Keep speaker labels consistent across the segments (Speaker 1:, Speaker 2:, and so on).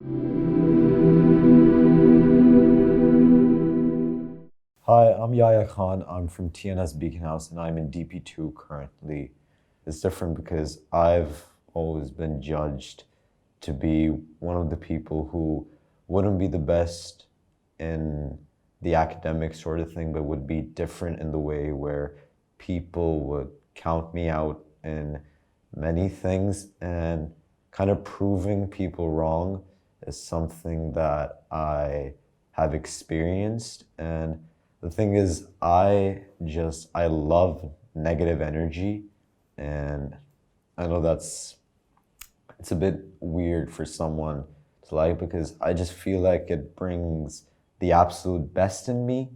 Speaker 1: Hi, I'm Yahyaa Khan. I'm from TNS Beaconhouse and I'm in DP2 currently. It's different because I've always been judged to be one of the people who wouldn't be the best in the academic sort of thing, but would be different in the way where people would count me out in many things, and kind of proving people wrong is something that I have experienced. And the thing is, I love negative energy, and I know it's a bit weird for someone to like, because I just feel like it brings the absolute best in me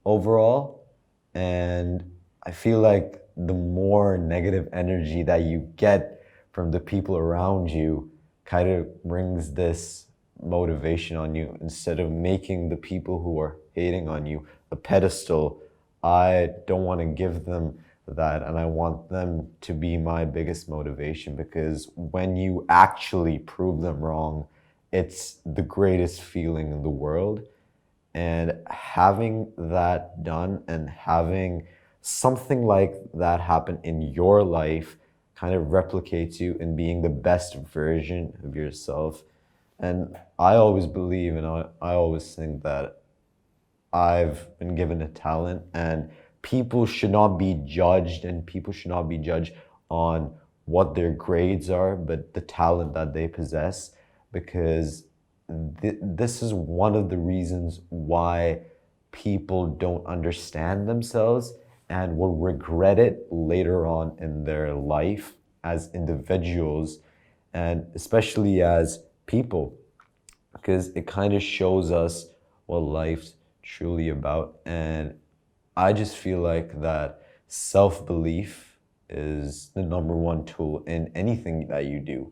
Speaker 1: overall. And I feel like the more negative energy that you get from the people around you kind of brings this motivation on you. Instead of making the people who are hating on you a pedestal, I don't want to give them that, and I want them to be my biggest motivation, because when you actually prove them wrong, it's the greatest feeling in the world. And having that done and having something like that happen in your life kind of replicates you in being the best version of yourself. And I always believe, and I always think that I've been given a talent, and people should not be judged, and people should not be judged on what their grades are, but the talent that they possess, because this is one of the reasons why people don't understand themselves and will regret it later on in their life as individuals, and especially as people, because it kind of shows us what life's truly about. And I just feel like that self-belief is the number one tool in anything that you do.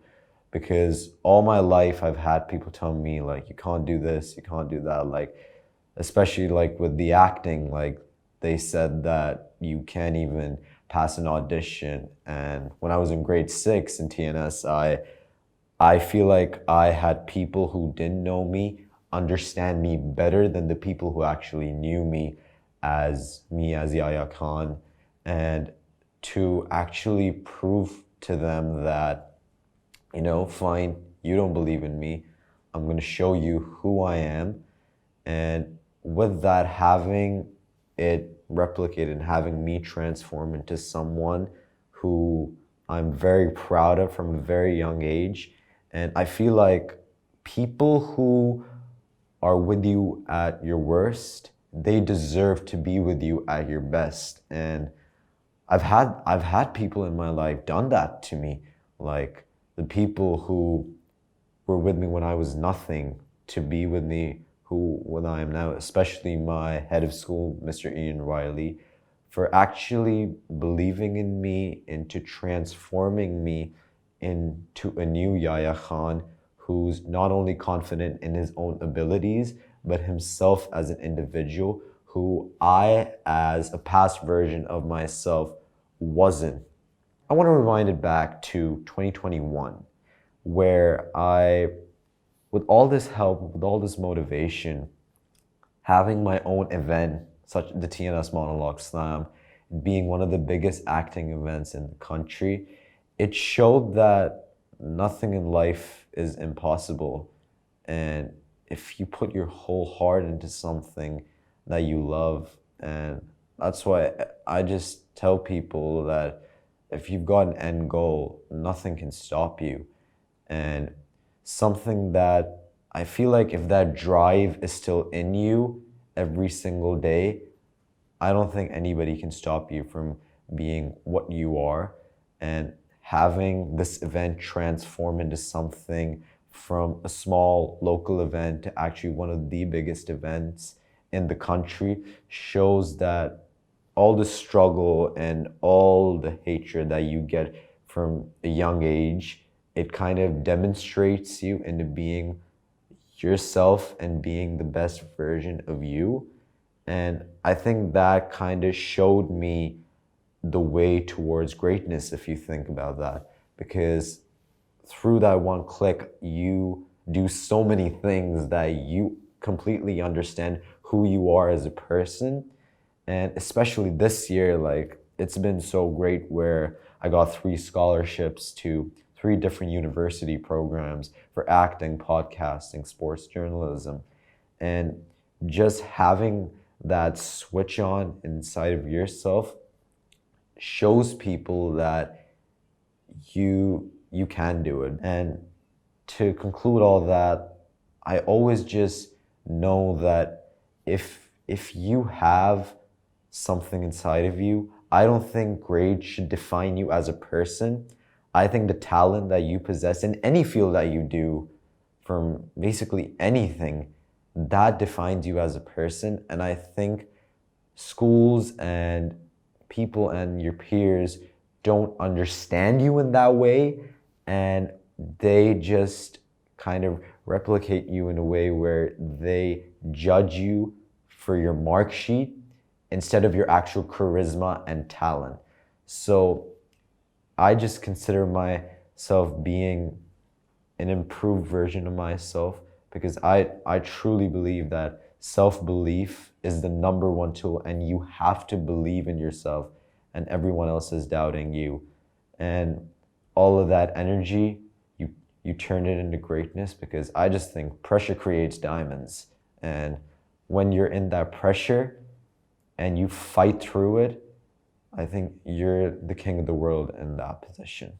Speaker 1: Because all my life I've had people tell me like, you can't do this, you can't do that. Like, especially like with the acting, like they said that you can't even pass an audition. And when I was in grade 6 in TNS, I feel like I had people who didn't know me understand me better than the people who actually knew me as Yahyaa Khan. And to actually prove to them that, fine, you don't believe in me, I'm going to show you who I am. And with that, having it replicated and having me transform into someone who I'm very proud of from a very young age. And I feel like people who are with you at your worst, they deserve to be with you at your best. And I've had people in my life done that to me, like the people who were with me when I was nothing to be with me who when I am now, especially my head of school, Mr. Ian Riley, for actually believing in me, into transforming me into a new Yahyaa Khan, who's not only confident in his own abilities, but himself as an individual who I, as a past version of myself, wasn't. I want to rewind it back to 2021, where with all this help, with all this motivation, having my own event, such the TNS Monologue Slam, being one of the biggest acting events in the country, it showed that nothing in life is impossible. And if you put your whole heart into something that you love, and that's why I just tell people that if you've got an end goal, nothing can stop you. And something that I feel like if that drive is still in you every single day, I don't think anybody can stop you from being what you are. And having this event transform into something from a small local event to actually one of the biggest events in the country shows that all the struggle and all the hatred that you get from a young age, it kind of demonstrates you into being yourself and being the best version of you. And I think that kind of showed me the way towards greatness, if you think about that. Because through that one click, you do so many things that you completely understand who you are as a person. And especially this year, like, it's been so great where I got 3 scholarships to 3 different university programs for acting, podcasting, sports journalism. And just having that switch on inside of yourself shows people that you can do it. And to conclude all that, I always just know that if you have something inside of you, I don't think grades should define you as a person. I think the talent that you possess in any field that you do, from basically anything, that defines you as a person. And I think schools and people and your peers don't understand you in that way, and they just kind of replicate you in a way where they judge you for your mark sheet instead of your actual charisma and talent. So I just consider myself being an improved version of myself, because I truly believe that self-belief is the #1 tool, and you have to believe in yourself, and everyone else is doubting you. And all of that energy, you turn it into greatness, because I just think pressure creates diamonds. And when you're in that pressure and you fight through it, I think you're the king of the world in that position.